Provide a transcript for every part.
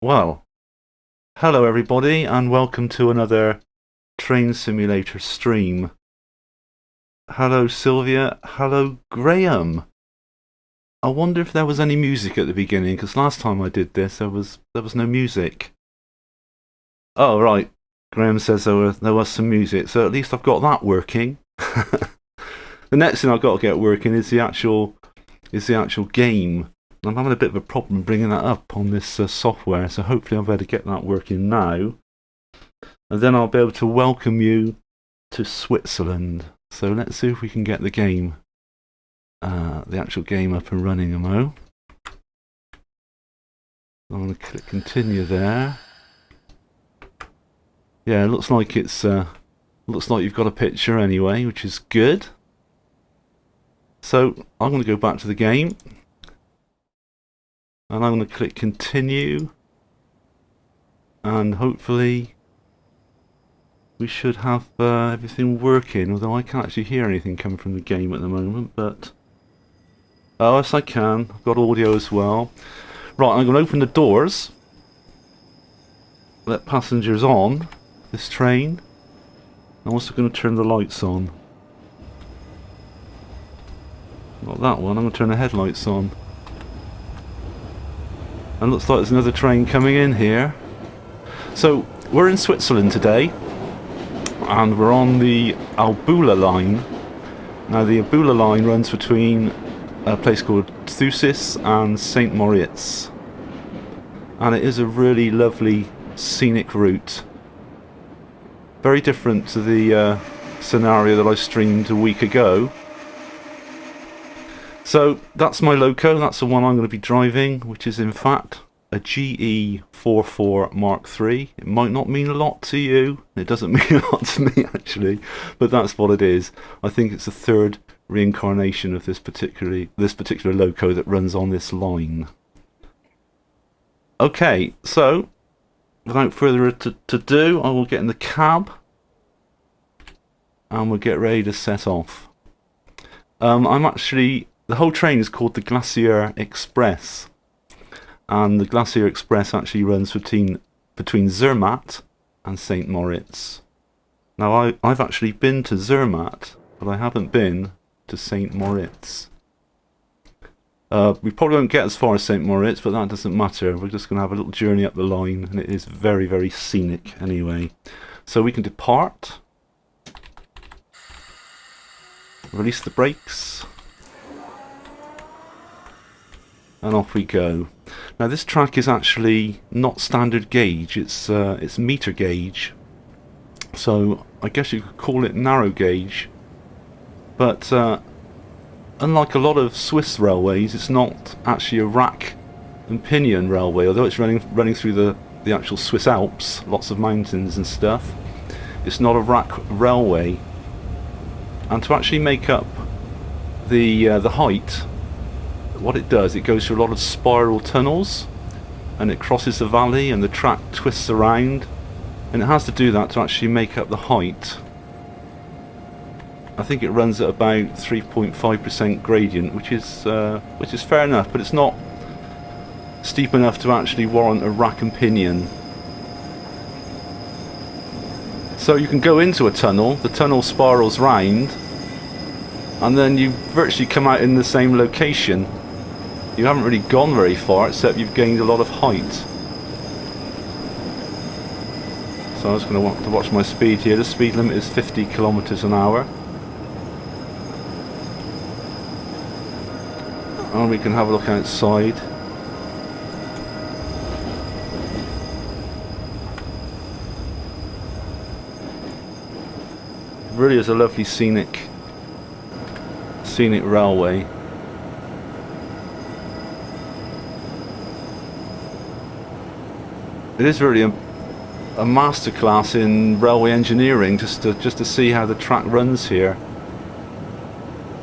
Well, hello everybody and welcome to another Train Simulator stream. Hello Sylvia, hello Graham. I wonder if there was any music at the beginning, because last time I did this there was no music. Oh right, Graham says there was some music, so at least I've got that working. The next thing I've got to get working is the actual game. I'm having a bit of a problem bringing that up on this software, so hopefully I'll be able to get that working now. And then I'll be able to welcome you to Switzerland. So let's see if we can get the game, the actual game up and running, Amo. I'm going to click continue there. Yeah, it looks like looks like you've got a picture anyway, which is good. So I'm going to go back to the game. And I'm going to click continue, and hopefully we should have everything working, although I can't actually hear anything coming from the game at the moment, but oh yes I can, I've got audio as well. Right, I'm going to open the doors, let passengers on this train. I'm also going to turn the lights on. Not that one, I'm going to turn the headlights on. And looks like there's another train coming in here. So we're in Switzerland today, and we're on the Albula Line. Now the Albula Line runs between a place called Thusis and St. Moritz, and it is a really lovely scenic route. Very different to the scenario that I streamed a week ago. So that's my loco, that's the one I'm going to be driving, which is in fact a GE44 Mark III. It might not mean a lot to you, it doesn't mean a lot to me actually, but that's what it is. I think it's the third reincarnation of this particular loco that runs on this line. Okay, so without further ado, I will get in the cab and we'll get ready to set off. The whole train is called the Glacier Express, and the Glacier Express actually runs between Zermatt and St. Moritz. Now I've actually been to Zermatt, but I haven't been to St. Moritz. We probably won't get as far as St. Moritz, but that doesn't matter. We're just going to have a little journey up the line, and it is very, very scenic anyway. So we can depart, release the brakes, and off we go. Now this track is actually not standard gauge, it's meter gauge, so I guess you could call it narrow gauge, but unlike a lot of Swiss railways, it's not actually a rack and pinion railway, although it's running through the actual Swiss Alps, lots of mountains and stuff. It's not a rack railway, and to actually make up the height, what it does, it goes through a lot of spiral tunnels, and it crosses the valley and the track twists around, and it has to do that to actually make up the height. I think it runs at about 3.5% gradient, which is fair enough, but it's not steep enough to actually warrant a rack and pinion. So you can go into a tunnel, the tunnel spirals round, and then you virtually come out in the same location. You haven't really gone very far, except you've gained a lot of height. So I'm just going to want to watch my speed here. The speed limit is 50 kilometers an hour. And we can have a look outside. It really is a lovely scenic railway. It is really a masterclass in railway engineering, just to see how the track runs here.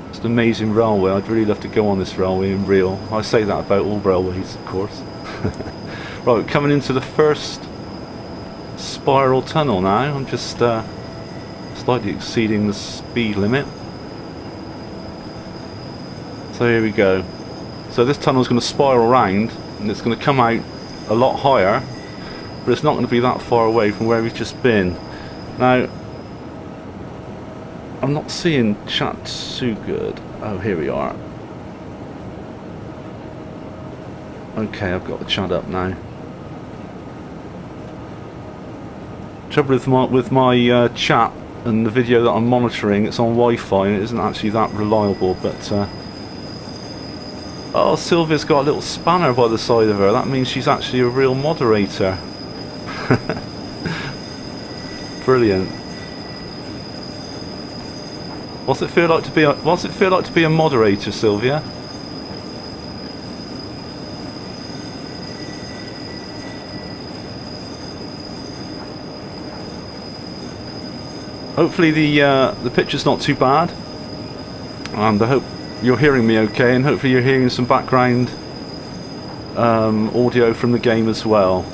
It's an amazing railway. I'd really love to go on this railway in real. I say that about all railways, of course. Right, coming into the first spiral tunnel now. I'm just slightly exceeding the speed limit. So here we go. So this tunnel is going to spiral round, and it's going to come out a lot higher, but it's not going to be that far away from where we've just been. Now, I'm not seeing chat too good. Oh, here we are. Okay, I've got the chat up now. Trouble with my chat and the video that I'm monitoring, it's on Wi-Fi and it isn't actually that reliable, but oh, Sylvia's got a little spanner by the side of her. That means she's actually a real moderator. Brilliant. What's it feel like to be a moderator, Sylvia? Hopefully the picture's not too bad, and I hope you're hearing me okay, and hopefully you're hearing some background audio from the game as well.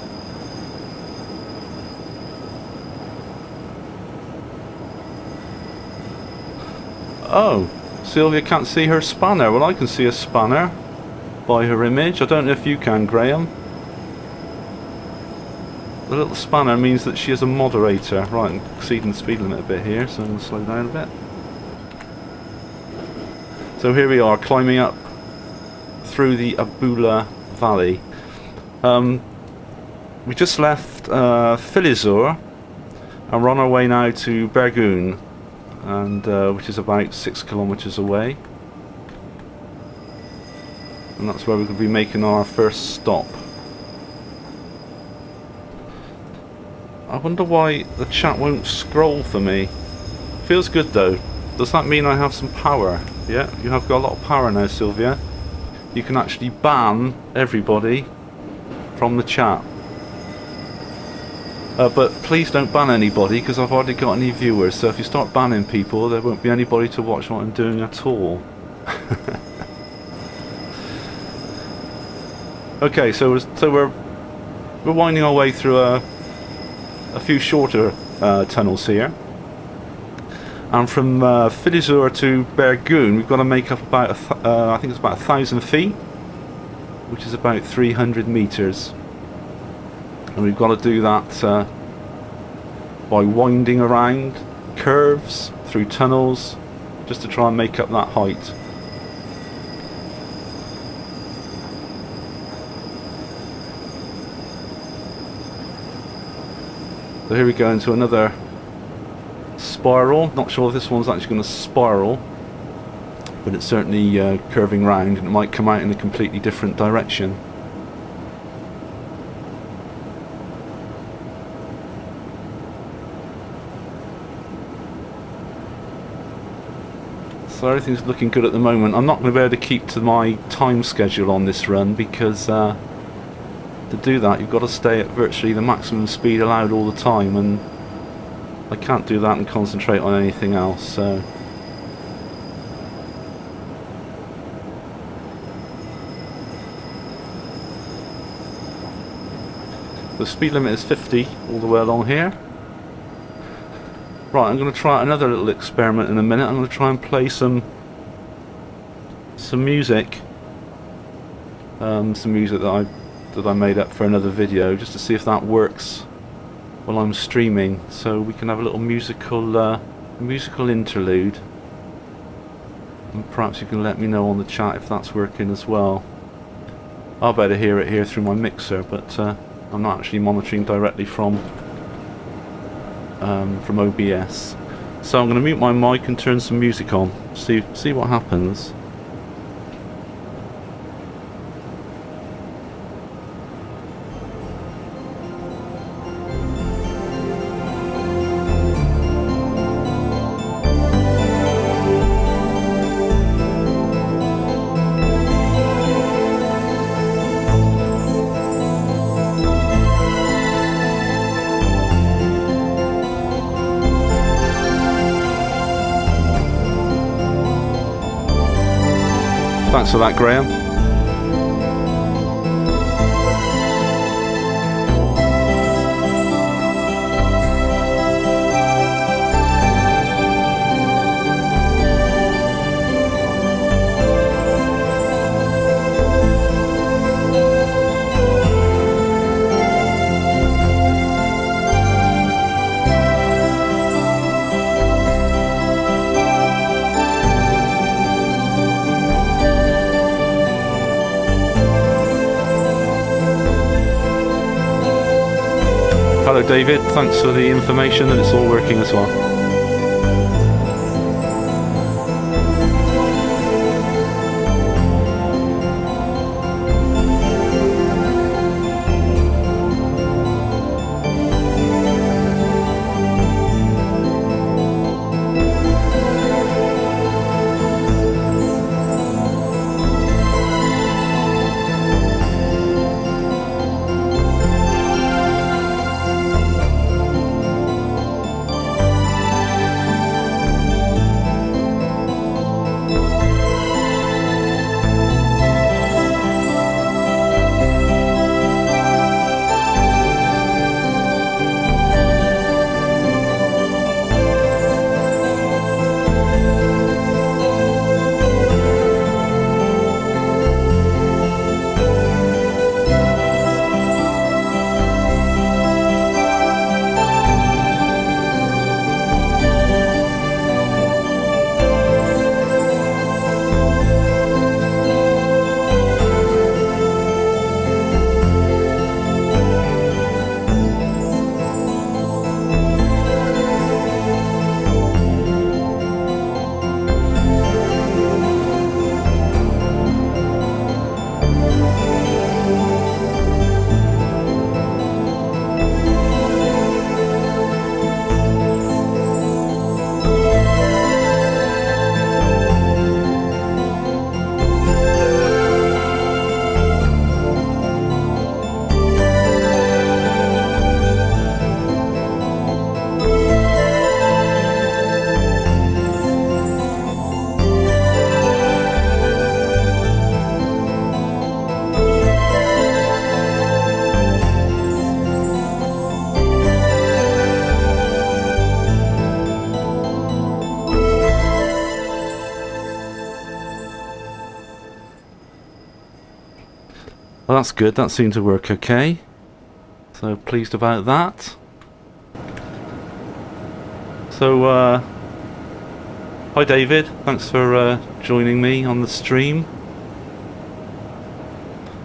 Oh, Sylvia can't see her spanner. Well, I can see a spanner by her image. I don't know if you can, Graham. The little spanner means that she is a moderator. Right, I'm exceeding the speed limit a bit here, so I'm going to slow down a bit. So here we are, climbing up through the Albula Valley. We just left Filizur, and we're on our way now to Bergun, and which is about 6 kilometers away. And that's where we're going to be making our first stop. I wonder why the chat won't scroll for me. Feels good though. Does that mean I have some power? Yeah, you have got a lot of power now, Sylvia. You can actually ban everybody from the chat. But please don't ban anybody, because I've already got any viewers, so if you start banning people, there won't be anybody to watch what I'm doing at all. Okay, so we're winding our way through a few shorter tunnels here, and from Filizur to Bergun we've got to make up about I think it's about 1,000 feet, which is about 300 meters, and we've got to do that by winding around curves through tunnels just to try and make up that height. So here we go into another spiral. Not sure if this one's actually going to spiral, but it's certainly curving round, and it might come out in a completely different direction. So everything's looking good at the moment. I'm not going to be able to keep to my time schedule on this run, because to do that you've got to stay at virtually the maximum speed allowed all the time, and I can't do that and concentrate on anything else. So the speed limit is 50 all the way along here. Right, I'm going to try another little experiment in a minute. I'm going to try and play some music, that I made up for another video, just to see if that works while I'm streaming, so we can have a little musical interlude, and perhaps you can let me know on the chat if that's working as well. I'll better hear it here through my mixer, but I'm not actually monitoring directly from OBS. So I'm going to mute my mic and turn some music on, see what happens. Thanks for that, Graham. hello David, thanks for the information that it's all working as well. Well, that's good, that seemed to work okay. So pleased about that. So, hi David, thanks for joining me on the stream.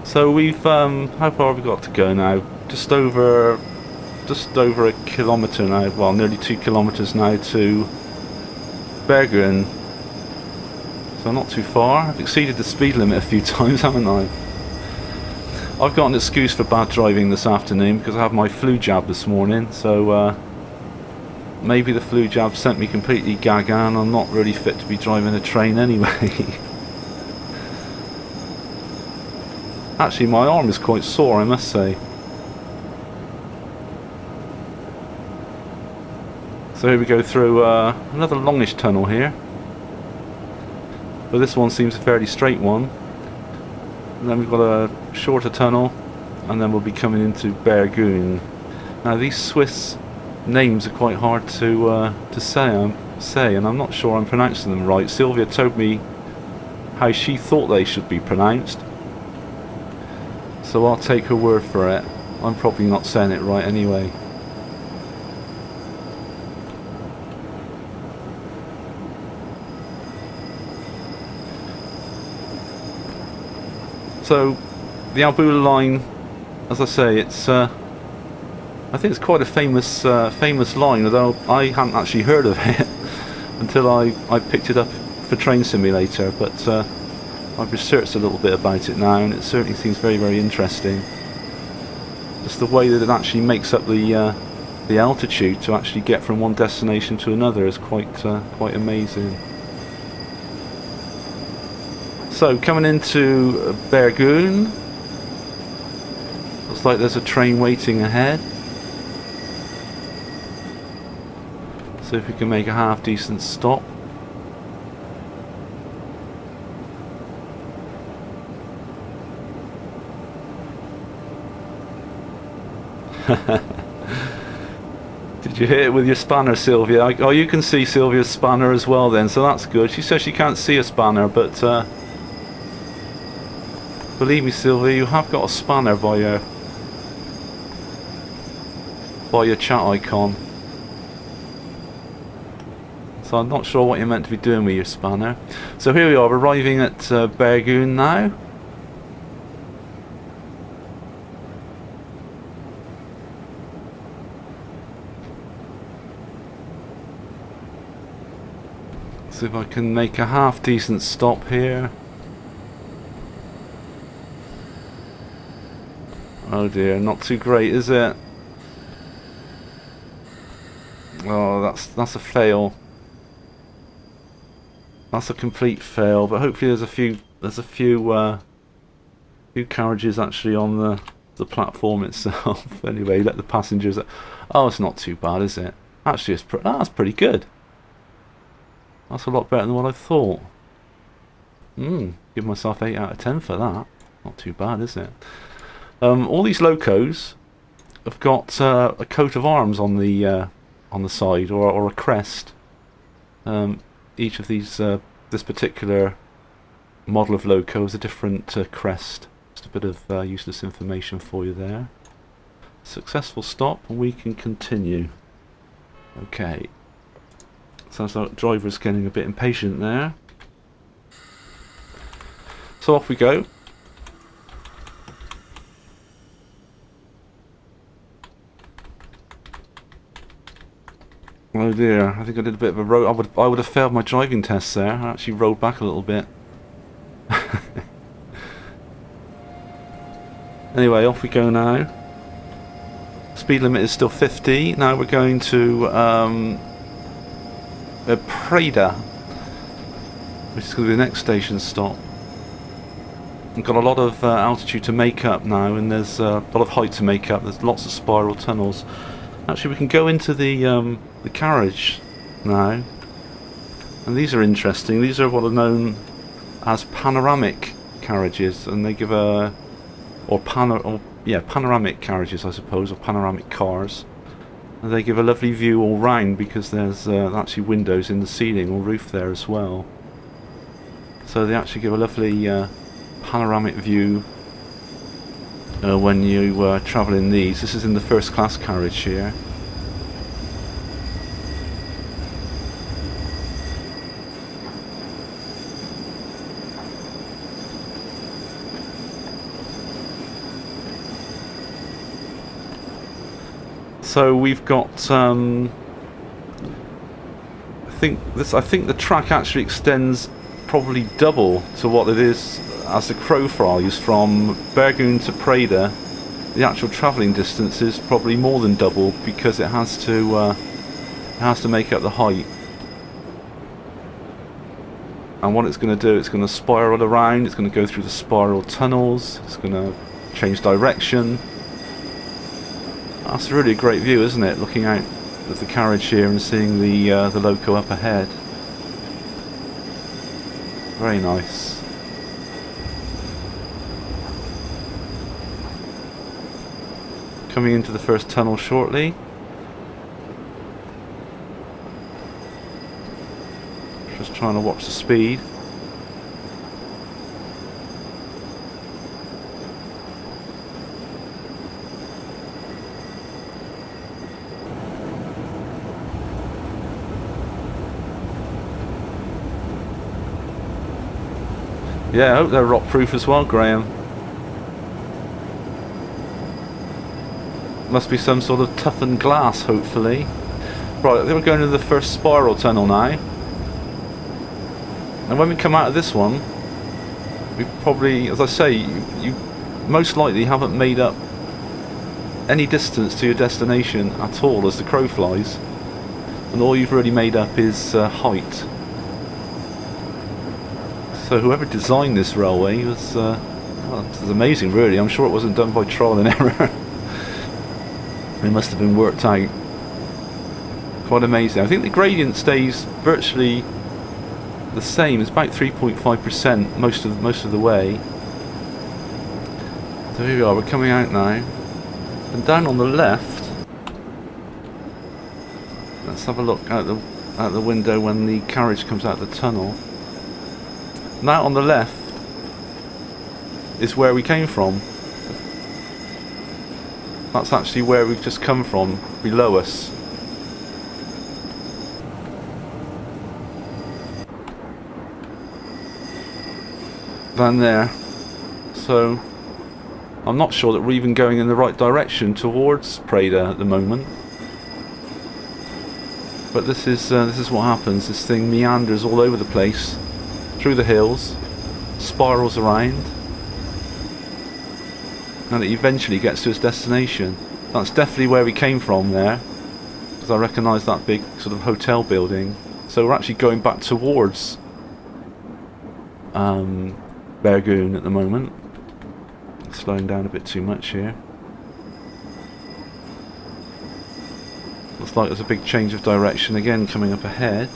So we've, how far have we got to go now? Just over a kilometre now, well nearly 2 kilometres now to Bergen. So not too far. I've exceeded the speed limit a few times, haven't I? I've got an excuse for bad driving this afternoon because I have my flu jab this morning, so maybe the flu jab sent me completely gaga and I'm not really fit to be driving a train anyway. Actually, my arm is quite sore, I must say. So here we go through another longish tunnel here. But this one seems a fairly straight one. And then we've got a shorter tunnel, and then we'll be coming into Bergen. Now these Swiss names are quite hard to say, and I'm not sure I'm pronouncing them right. Sylvia told me how she thought they should be pronounced, so I'll take her word for it. I'm probably not saying it right anyway. So the Albula Line, as I say, it's I think it's quite a famous line, although I hadn't actually heard of it until I picked it up for Train Simulator, but I've researched a little bit about it now and it certainly seems very, very interesting. Just the way that it actually makes up the altitude to actually get from one destination to another is quite amazing. So coming into Bergen, looks like there's a train waiting ahead. So if we can make a half decent stop. Did you hit it with your spanner, Sylvia? Oh, you can see Sylvia's spanner as well then, so that's good. She says she can't see a spanner, but believe me, Sylvia, you have got a spanner by your chat icon. So I'm not sure what you're meant to be doing with your spanner. So here we are, arriving at Bergen now. See if I can make a half decent stop here. Oh dear, not too great, is it? Oh, that's a fail. That's a complete fail. But hopefully there's a few carriages actually on the platform itself. Anyway, let the passengers. Oh, it's not too bad, is it? Actually, that's pretty good. That's a lot better than what I thought. Give myself 8 out of 10 for that. Not too bad, is it? All these locos have got a coat of arms on the side, or a crest. Each of these, this particular model of loco is a different crest. Just a bit of useless information for you there. Successful stop, and we can continue. Okay. Sounds like the driver's getting a bit impatient there. So off we go. Oh dear, I think I did a bit of a road. I would have failed my driving test there. I actually rolled back a little bit. Anyway, off we go now. Speed limit is still 50. Now we're going to Prada, which is going to be the next station stop. We've got a lot of altitude to make up now, and there's a lot of height to make up. There's lots of spiral tunnels. Actually, we can go into the carriage now, and these are interesting. These are what are known as panoramic carriages, and they give panoramic carriages, I suppose, or panoramic cars. And they give a lovely view all round because there's actually windows in the ceiling or roof there as well. So they actually give a lovely panoramic view when you travel in these. This is in the first class carriage here. So we've got I think the track actually extends probably double to what it is as the crow flies from Bergen to Prada. The actual travelling distance is probably more than double because it has to make up the height. And what it's going to do, it's going to spiral around. It's going to go through the spiral tunnels. It's going to change direction. That's really a great view, isn't it? Looking out at the carriage here and seeing the loco up ahead. Very nice. Coming into the first tunnel shortly. Just trying to watch the speed. Yeah, I hope they're rock proof as well, Graham. Must be some sort of toughened glass, hopefully. Right, I think we're going to the first spiral tunnel now. And when we come out of this one, we probably, as I say, you most likely haven't made up any distance to your destination at all as the crow flies. And all you've really made up is height. So whoever designed this railway was, well, this is amazing really. I'm sure it wasn't done by trial and error. It must have been worked out. Quite amazing. I think the gradient stays virtually the same. It's about 3.5% most of the way. So here we are, we're coming out now. And down on the left, let's have a look out the window when the carriage comes out of the tunnel. Now on the left is where we came from. That's actually where we've just come from, below us. Down there. So I'm not sure that we're even going in the right direction towards Prada at the moment. But this is what happens. This thing meanders all over the place, through the hills, spirals around, and it eventually gets to its destination. That's definitely where we came from there, because I recognise that big sort of hotel building. So we're actually going back towards Bergoon at the moment. Slowing down a bit too much here. Looks like there's a big change of direction again coming up ahead.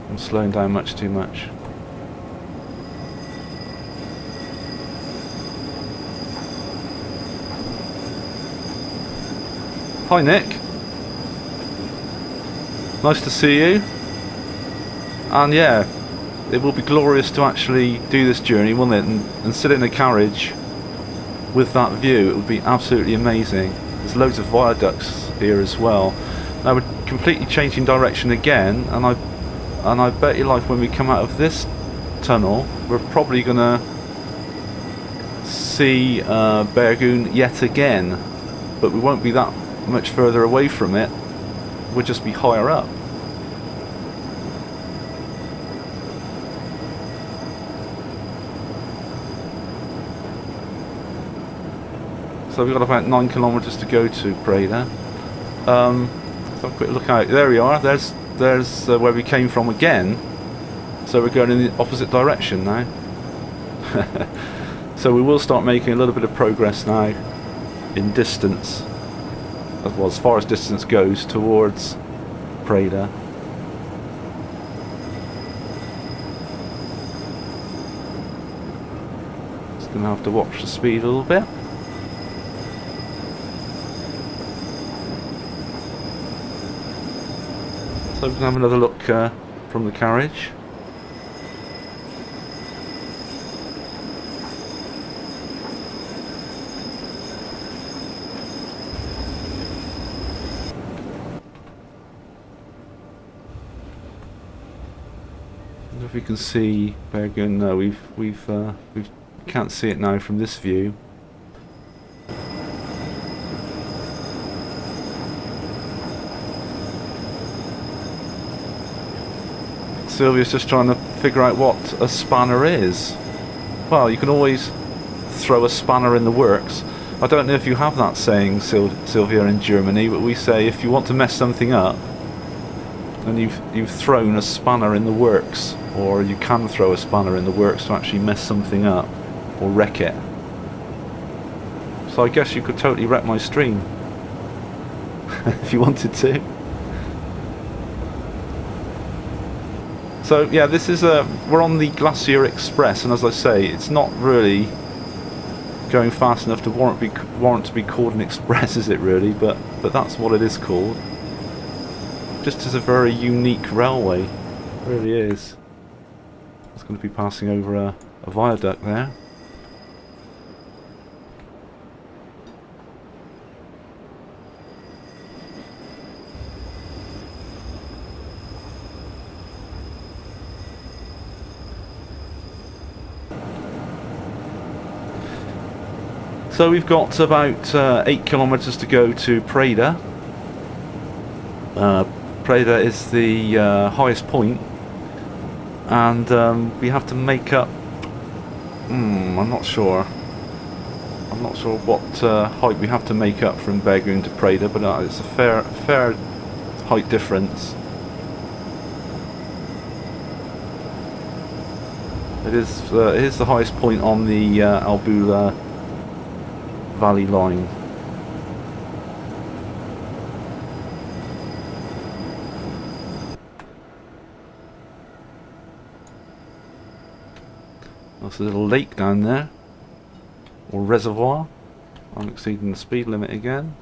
I'm slowing down much too much. Hi Nick. Nice to see you. And yeah, it will be glorious to actually do this journey, won't it? And sit in a carriage with that view. It would be absolutely amazing. There's loads of viaducts here as well. Now we're completely changing direction again, and I bet you like when we come out of this tunnel, we're probably gonna see Bergoon yet again, but we won't be that much further away from it. We'll just be higher up. So we've got about 9 kilometres to go to Preda. Let's have a quick look out. There we are. There's where we came from again. So we're going in the opposite direction now. So we will start making a little bit of progress now in distance. Well, as far as distance goes towards Preda. Just going to have to watch the speed a little bit. So we can have another look from the carriage. If we can see Bergoon, no, we can't see it now from this view. Sylvia's just trying to figure out what a spanner is. Well, you can always throw a spanner in the works. I don't know if you have that saying, Sylvia, in Germany, but we say if you want to mess something up, and you've thrown a spanner in the works, or you can throw a spanner in the works to actually mess something up or wreck it. So I guess you could totally wreck my stream if you wanted to. So yeah, this is we're on the Glacier Express, and as I say, it's not really going fast enough to warrant to be called an express, is it really? But that's what it is called. Just as a very unique railway, it really is. It's going to be passing over a viaduct there. So we've got about 8 kilometres to go to Preda. Preda is the highest point, and we have to make up. I'm not sure. I'm not sure what height we have to make up from Bergoon to Preda, but it's a fair height difference. It is the highest point on the Albula Valley line. That's a little lake down there, or reservoir. I'm exceeding the speed limit again.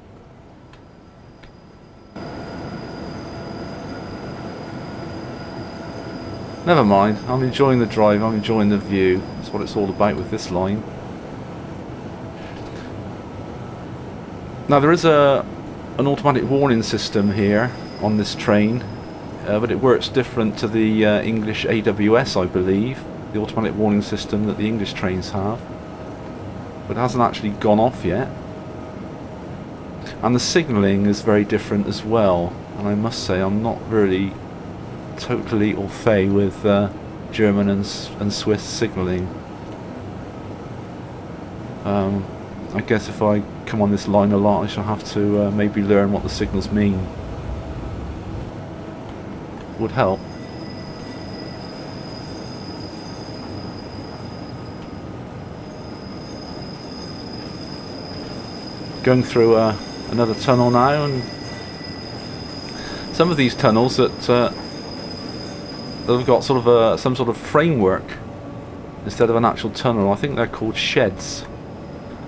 Never mind, I'm enjoying the drive, I'm enjoying the view. That's what it's all about with this line. Now there is an automatic warning system here on this train, but it works different to the English AWS, I believe, the automatic warning system that the English trains have, but it hasn't actually gone off yet. And the signalling is very different as well. And I must say, I'm not really totally au fait with German and Swiss signalling. I guess if I come on this line a lot, I shall have to maybe learn what the signals mean. Would help. Going through another tunnel now, and some of these tunnels that have got sort of some sort of framework instead of an actual tunnel. I think they're called sheds,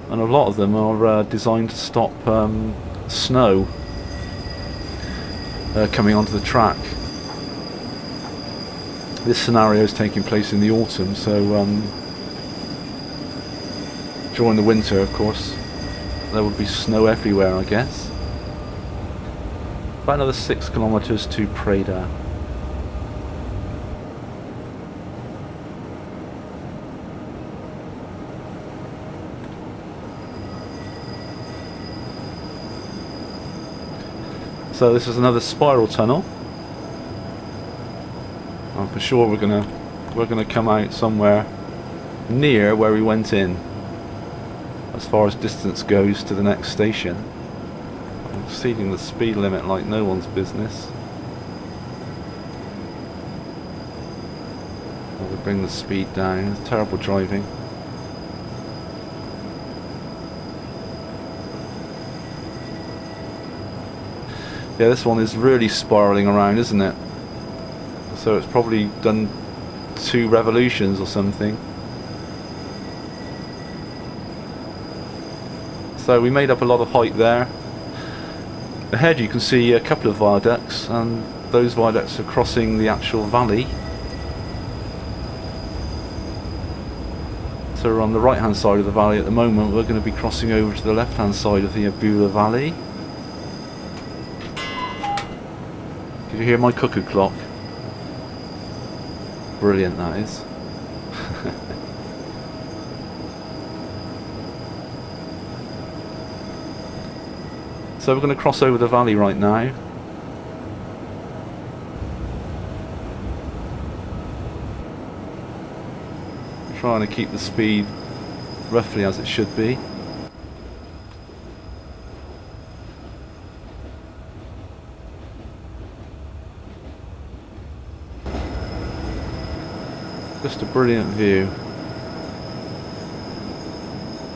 and a lot of them are designed to stop snow coming onto the track. This scenario is taking place in the autumn, so during the winter, of course, there would be snow everywhere, I guess. About another 6 kilometers to Preda. So this is another spiral tunnel. I'm for sure we're gonna come out somewhere near where we went in, as far as distance goes to the next station. I'm exceeding the speed limit like no one's business. We'll bring the speed down. It's terrible driving. Yeah, this one is really spiralling around, isn't it? So it's probably done 2 revolutions or something. So we made up a lot of height there. Ahead you can see a couple of viaducts, and those viaducts are crossing the actual valley. So we're on the right hand side of the valley at the moment. We're going to be crossing over to the left hand side of the Albula Valley. Did you hear my cuckoo clock? Brilliant, that is. So we're going to cross over the valley right now. Trying to keep the speed roughly as it should be. Just a brilliant view.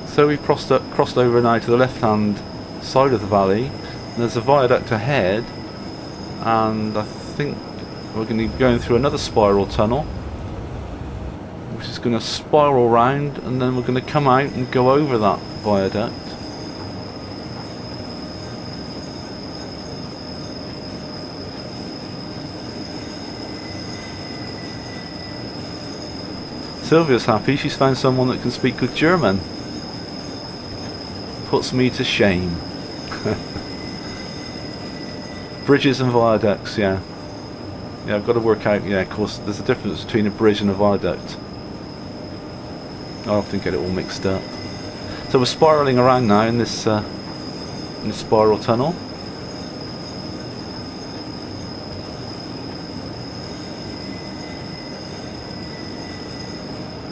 So we've crossed over now to the left hand side of the valley, and there's a viaduct ahead, and I think we're going to be going through another spiral tunnel, which is going to spiral round, and then we're going to come out and go over that viaduct. Sylvia's happy, she's found someone that can speak good German. Puts me to shame. Bridges and viaducts, yeah. Yeah, I've got to work out, yeah, of course, there's a difference between a bridge and a viaduct. I often get it all mixed up. So we're spiralling around now in this spiral tunnel.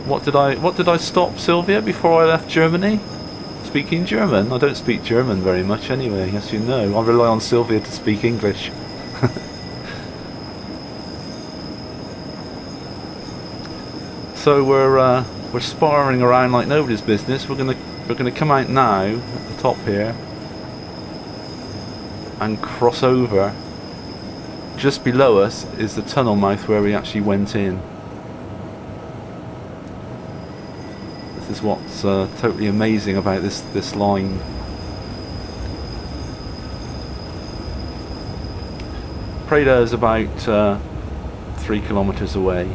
What did I stop, Sylvia, before I left Germany? Speaking German? I don't speak German very much anyway, as you know. I rely on Sylvia to speak English. So we're spiraling around like nobody's business. We're gonna come out now at the top here and cross over. Just below us is the tunnel mouth where we actually went in. This is what's totally amazing about this line. Preda is about 3 kilometers away,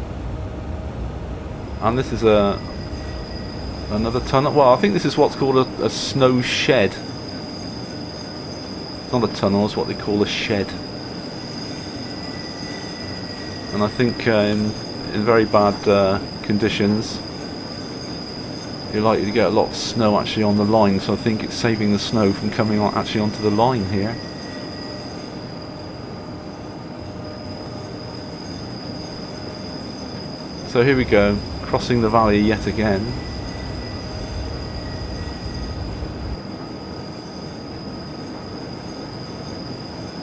and this is another tunnel. Well, I think this is what's called a snow shed. It's not a tunnel; it's what they call a shed. And I think in very bad conditions, you're likely to get a lot of snow actually on the line, so I think it's saving the snow from coming on actually onto the line here. So here we go, crossing the valley yet again.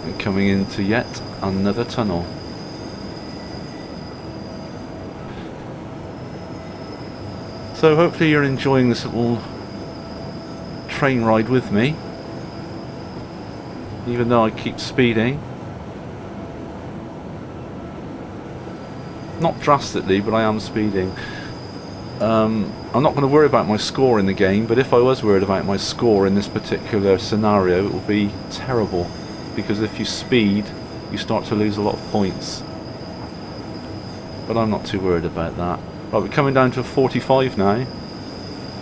And coming into yet another tunnel. So hopefully you're enjoying this little train ride with me, even though I keep speeding. Not drastically, but I am speeding. I'm not going to worry about my score in the game, but if I was worried about my score in this particular scenario, it will be terrible, because if you speed, you start to lose a lot of points. But I'm not too worried about that. Right, we're coming down to 45 now,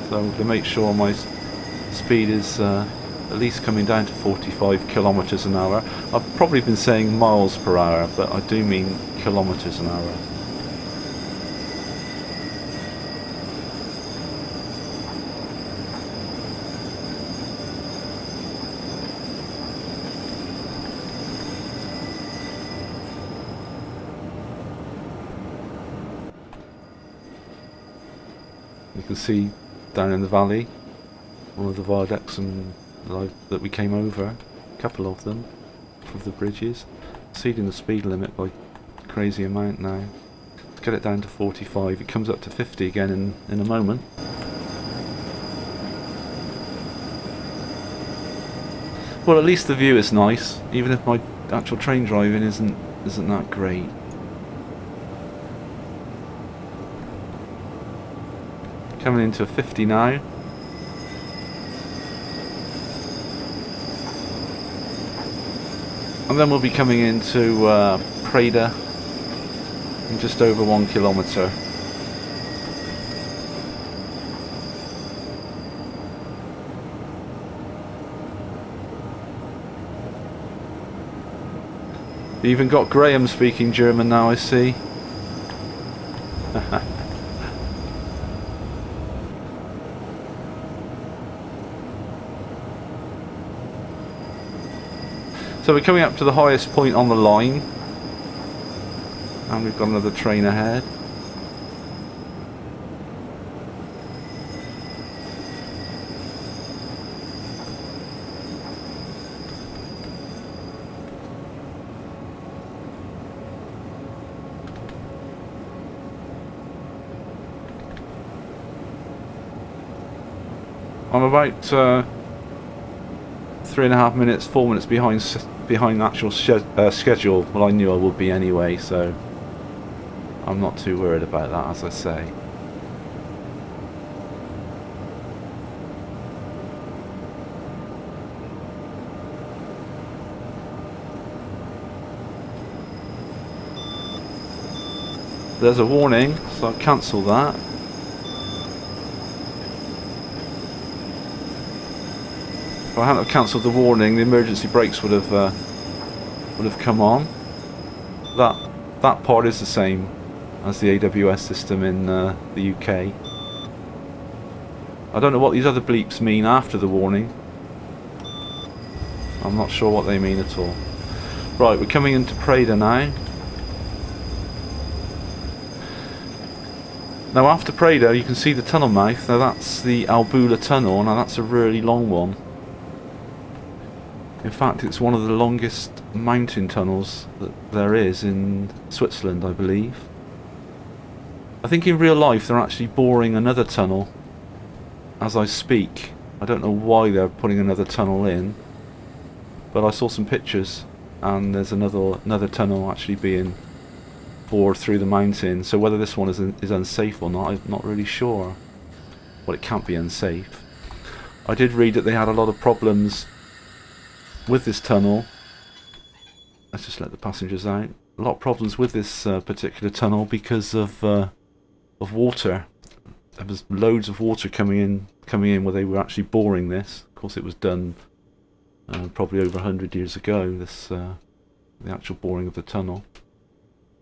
so I'm going to make sure my speed is at least coming down to 45 kilometers an hour. I've probably been saying miles per hour, but I do mean kilometers an hour. You can see down in the valley one of the viaducts that we came over, a couple of them, of the bridges, exceeding the speed limit by a crazy amount now. Let's get it down to 45, it comes up to 50 again in a moment. Well, at least the view is nice, even if my actual train driving isn't that great. Coming into 50 now. And then we'll be coming into Preda in just over 1 kilometre. You even got Graham speaking German now, I see. So we're coming up to the highest point on the line, and we've got another train ahead. I'm about 3.5 minutes, 4 minutes behind the actual schedule. Well, I knew I would be anyway, so I'm not too worried about that, as I say. There's a warning, so I'll cancel that. If I hadn't have cancelled the warning, the emergency brakes would have come on. That part is the same as the AWS system in the UK. I don't know what these other bleeps mean after the warning. I'm not sure what they mean at all. Right, we're coming into Preda now. Now after Preda you can see the tunnel mouth. Now that's the Albula tunnel. Now that's a really long one. In fact, it's one of the longest mountain tunnels that there is in Switzerland, I believe. I think in real life they're actually boring another tunnel as I speak. I don't know why they're putting another tunnel in, but I saw some pictures and there's another tunnel actually being bored through the mountain. So whether this one is unsafe or not, I'm not really sure. Well, it can't be unsafe. I did read that they had a lot of problems with this tunnel. Let's just let the passengers out. A lot of problems with this particular tunnel because of water. There was loads of water coming in where they were actually boring this. Of course, it was done probably over 100 years ago. This the actual boring of the tunnel,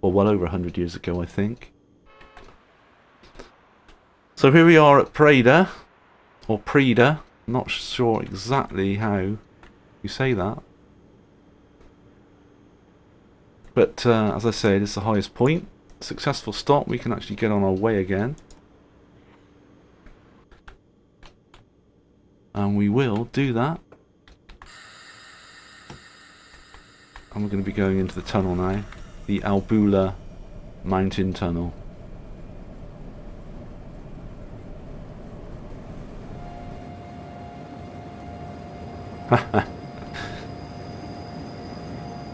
well over 100 years ago, I think. So here we are at Preda, or Preda, not sure exactly how you say that. But as I said, it's the highest point. Successful stop, we can actually get on our way again. And we will do that. And we're going to be going into the tunnel now. The Albula Mountain Tunnel.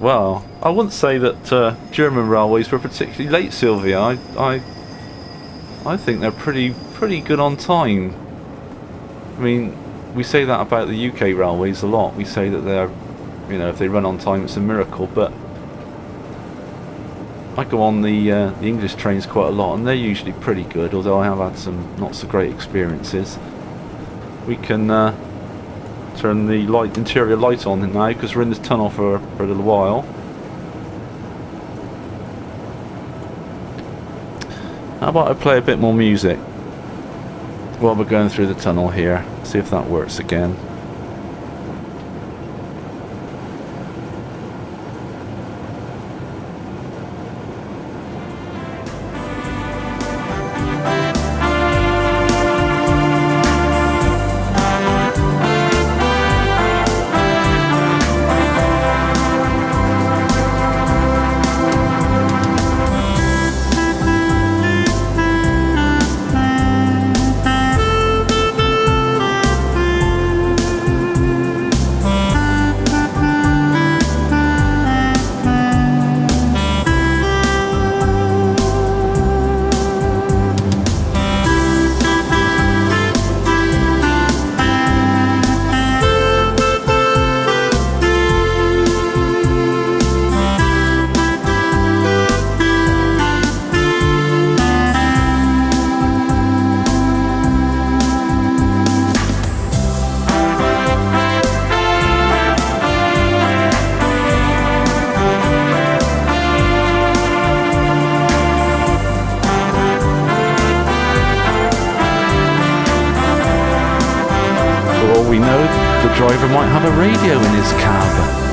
Well, I wouldn't say that German railways were particularly late, Sylvia. I think they're pretty good on time. I mean, we say that about the UK railways a lot. We say that they're, you know, if they run on time, it's a miracle. But I go on the English trains quite a lot, and they're usually pretty good. Although I have had some not so great experiences. We can turn the interior light on now because we're in this tunnel for a little while. How about I play a bit more music while we're going through the tunnel here, see if that works again. We know the driver might have a radio in his cab.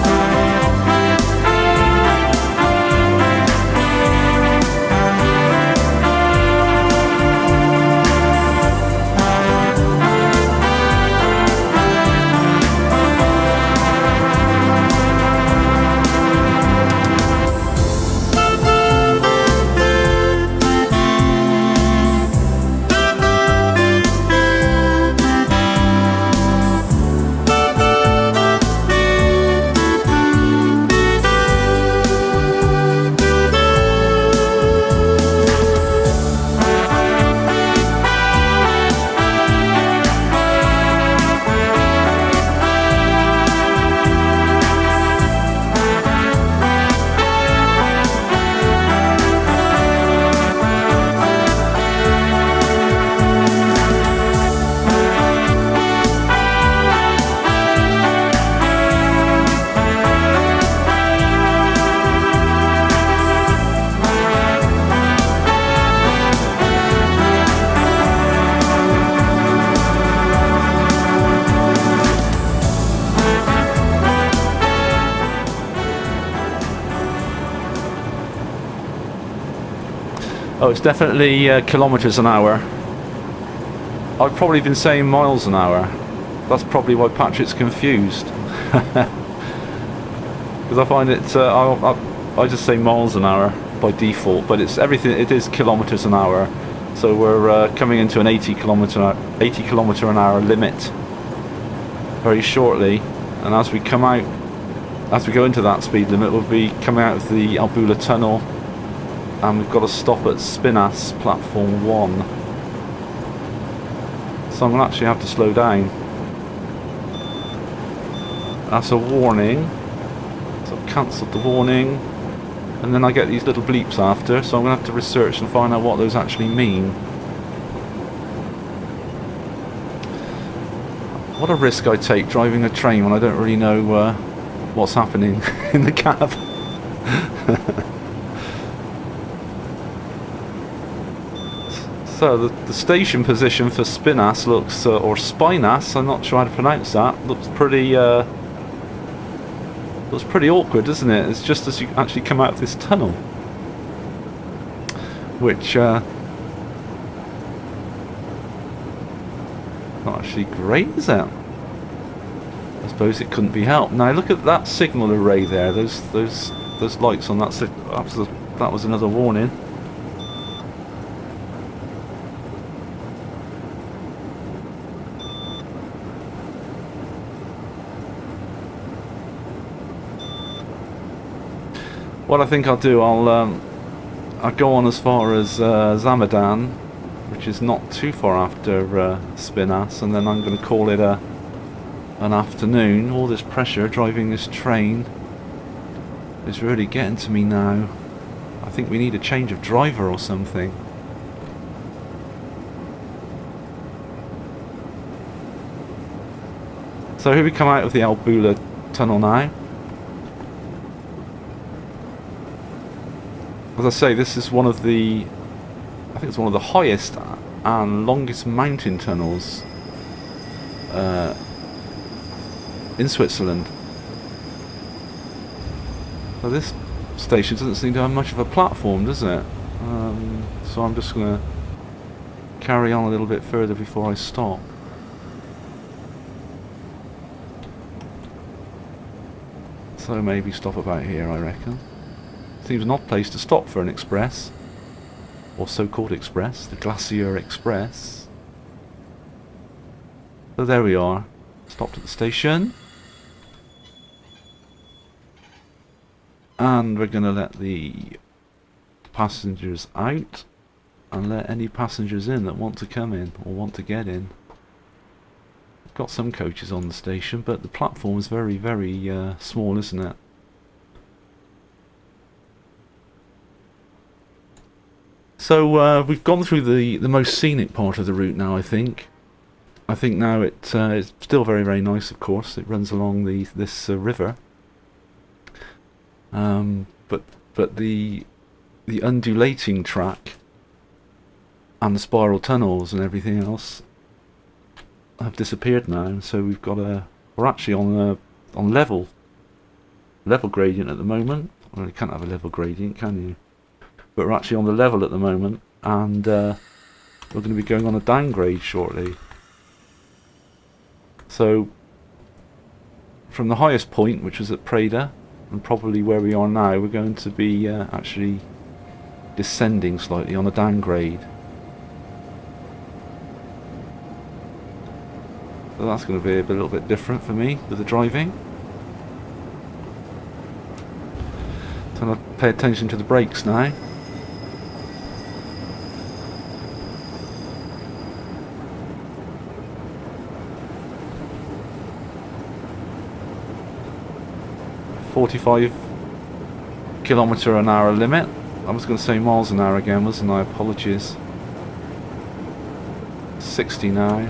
Oh, it's definitely kilometres an hour. I've probably been saying miles an hour. That's probably why Patrick's confused. Because I find it, I just say miles an hour by default, but it's everything. It is kilometres an hour. So we're coming into an 80 kilometre an hour limit very shortly, and as we come out, as we go into that speed limit, we'll be coming out of the Albula tunnel. And we've got to stop at Spinas, platform 1. So I'm going to actually have to slow down. That's a warning. So I've cancelled the warning. And then I get these little bleeps after, so I'm going to have to research and find out what those actually mean. What a risk I take driving a train when I don't really know what's happening in the cab. So the station position for Spinas looks, or Spinas, I'm not sure how to pronounce that, looks pretty awkward, doesn't it? It's just as you actually come out of this tunnel, which not actually great, is it? I suppose it couldn't be helped. Now look at that signal array there. Those lights on that. That was another warning. What I think I'll do, I'll go on as far as Zamadan, which is not too far after Spinas, and then I'm going to call it an afternoon. All this pressure driving this train is really getting to me now. I think we need a change of driver or something. So here we come out of the Albula tunnel now. As I say, this is one of the, I think it's one of the highest and longest mountain tunnels in Switzerland. So this station doesn't seem to have much of a platform, does it? So I'm just going to carry on a little bit further before I stop. So maybe stop about here, I reckon. Seems an odd place to stop for an express, or so-called express, the Glacier Express. So there we are, stopped at the station, and we're going to let the passengers out and let any passengers in that want to come in or want to get in. We've got some coaches on the station, but the platform is very, very small, isn't it? So we've gone through the most scenic part of the route now, I think. I think now it's still very, very nice, of course. It runs along this river. But the undulating track and the spiral tunnels and everything else have disappeared now. So we've got we're actually on level gradient at the moment. Well, you can't have a level gradient, can you? But we're actually on the level at the moment, and we're going to be going on a downgrade shortly. So from the highest point, which was at Preda, and probably where we are now, we're going to be actually descending slightly on a downgrade. So that's going to be a little bit different for me with the driving. So I'll pay attention to the brakes now. .45 km/h limit. I was going to say miles an hour again, wasn't I? Apologies. 60 now.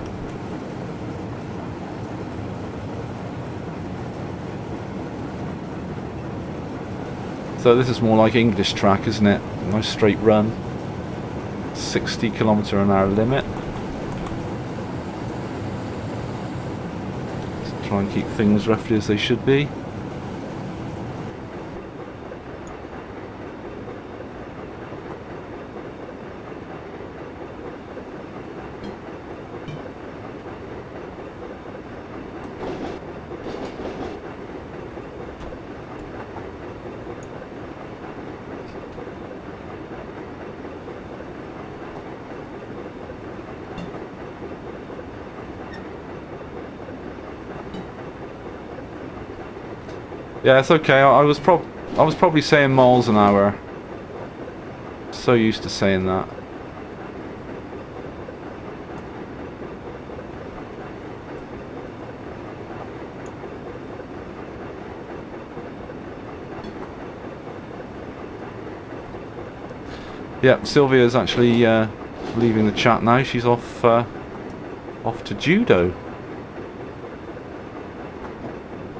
So this is more like English track, isn't it? Nice straight run. 60 km/h limit. Let's try and keep things roughly as they should be. Yeah, it's okay. I was probably saying miles an hour. So used to saying that. Yeah, Sylvia's actually leaving the chat now. She's off to judo.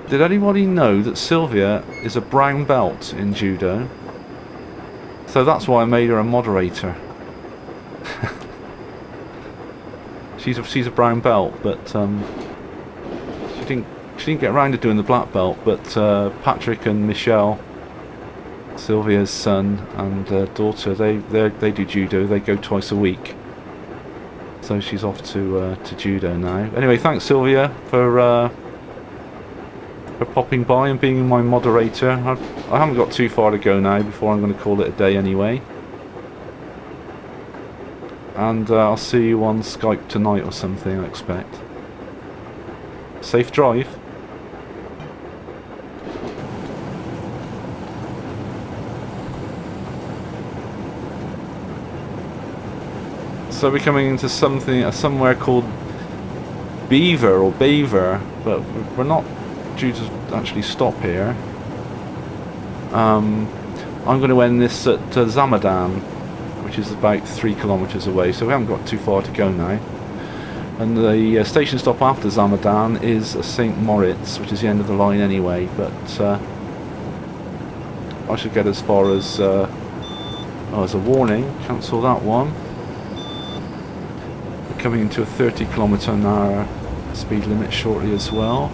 Did anybody know that Sylvia is a brown belt in judo? So that's why I made her a moderator. she's a brown belt, but she didn't get around to doing the black belt. But Patrick and Michelle, Sylvia's son and daughter, they do judo. They go twice a week. So she's off to judo now. Anyway, thanks Sylvia for popping by and being my moderator. I haven't got too far to go now before I'm going to call it a day anyway. And I'll see you on Skype tonight or something, I expect. Safe drive. So we're coming into somewhere called Beaver or Baver, but we're not due to actually stop here. I'm going to end this at Zamadan, which is about 3 kilometers away, so we haven't got too far to go now. And the station stop after Zamadan is St. Moritz, which is the end of the line anyway, but I should get as far as as a warning, cancel that one. We're coming into a 30 kilometer an hour speed limit shortly as well.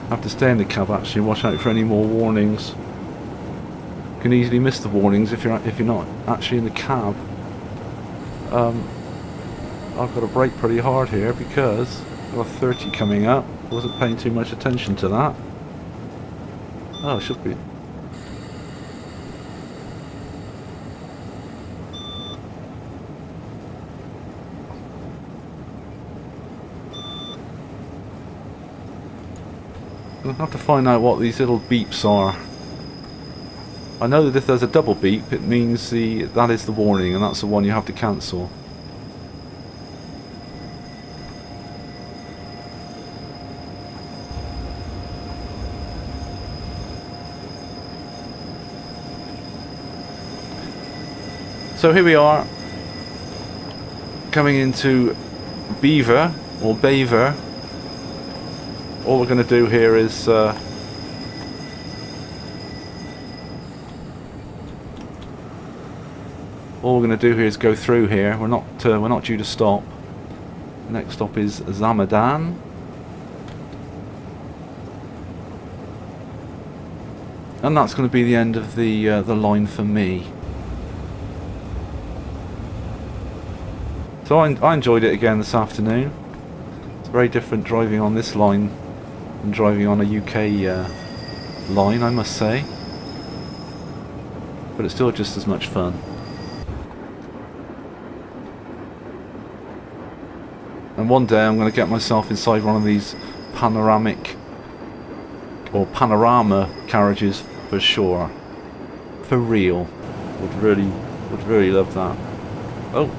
I have to stay in the cab actually, watch out for any more warnings. You can easily miss the warnings if you're not actually in the cab. I've got to brake pretty hard here because I've got 30 coming up. Wasn't paying too much attention to that. Oh, it should be. I'll have to find out what these little beeps are. I know that if there's a double beep, it means that is the warning, and that's the one you have to cancel. So here we are, coming into Beaver or Baver. All we're going to do here is all we're going to do here is go through here. We're not due to stop. The next stop is Zamadan. And that's going to be the end of the line for me. So I enjoyed it again this afternoon. It's very different driving on this line than driving on a UK line, I must say. But it's still just as much fun. And one day I'm going to get myself inside one of these panoramic or panorama carriages for sure. For real. Would really love that. Oh,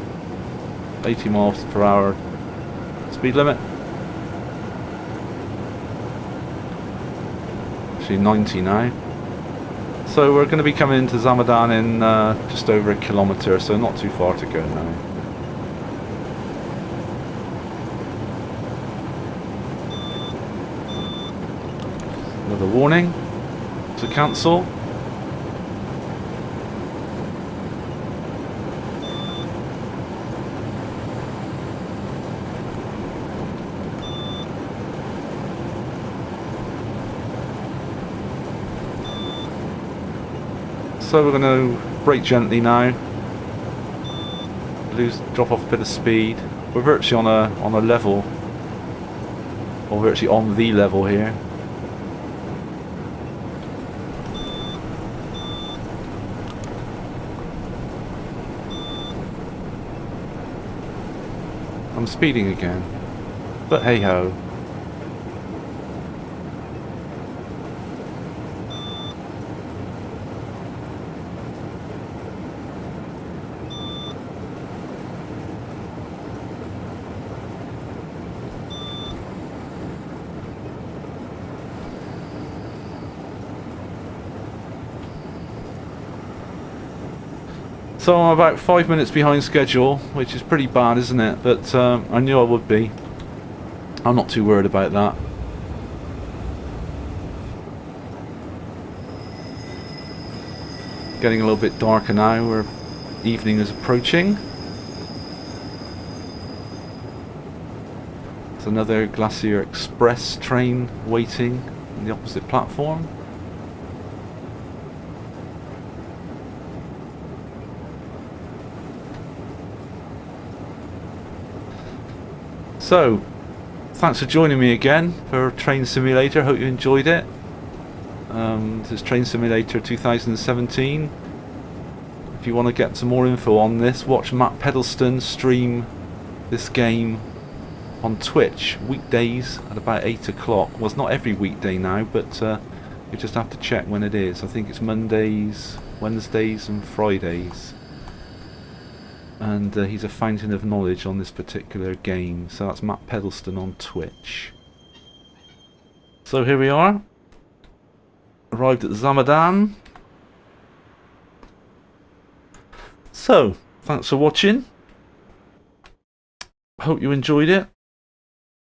80 miles per hour speed limit. Actually 90 now. So we're going to be coming into Zamadan in just over a kilometre, so not too far to go now. Another warning to cancel. So we're going to brake gently now. Drop off a bit of speed. We're virtually on a level, or virtually on the level here. I'm speeding again, but hey ho. So I'm about 5 minutes behind schedule, which is pretty bad, isn't it? But I knew I would be. I'm not too worried about that. getting a little bit darker now, where evening is approaching. There's another Glacier Express train waiting on the opposite platform. So, thanks for joining me again for Train Simulator. Hope you enjoyed it. This is Train Simulator 2017. If you want to get some more info on this, watch Matt Pedalston stream this game on Twitch weekdays at about 8 o'clock. Well, it's not every weekday now, but you just have to check when it is. I think it's Mondays, Wednesdays and Fridays. And he's a fountain of knowledge on this particular game. So that's Matt Pedalston on Twitch. So here we are. Arrived at Zamadan. So, thanks for watching. Hope you enjoyed it.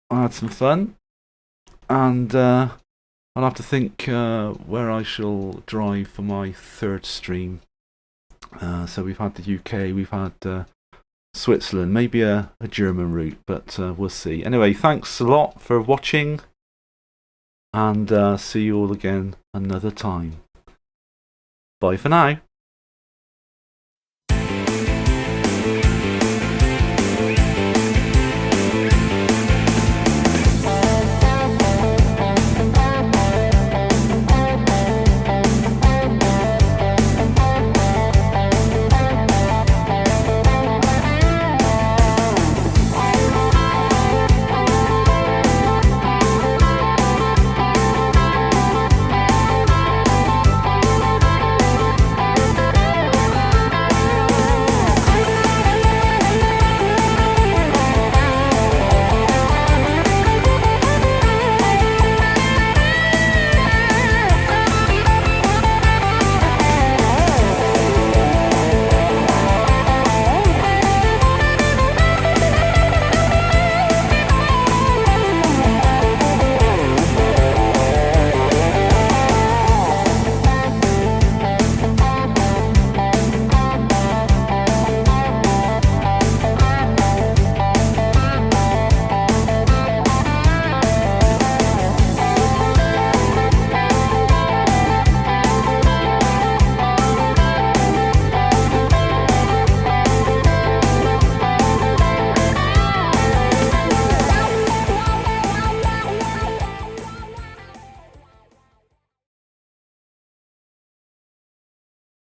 I had some fun. And I'll have to think where I shall drive for my third stream. So we've had the UK, we've had Switzerland, maybe a German route, but we'll see. Anyway, thanks a lot for watching, and see you all again another time. Bye for now.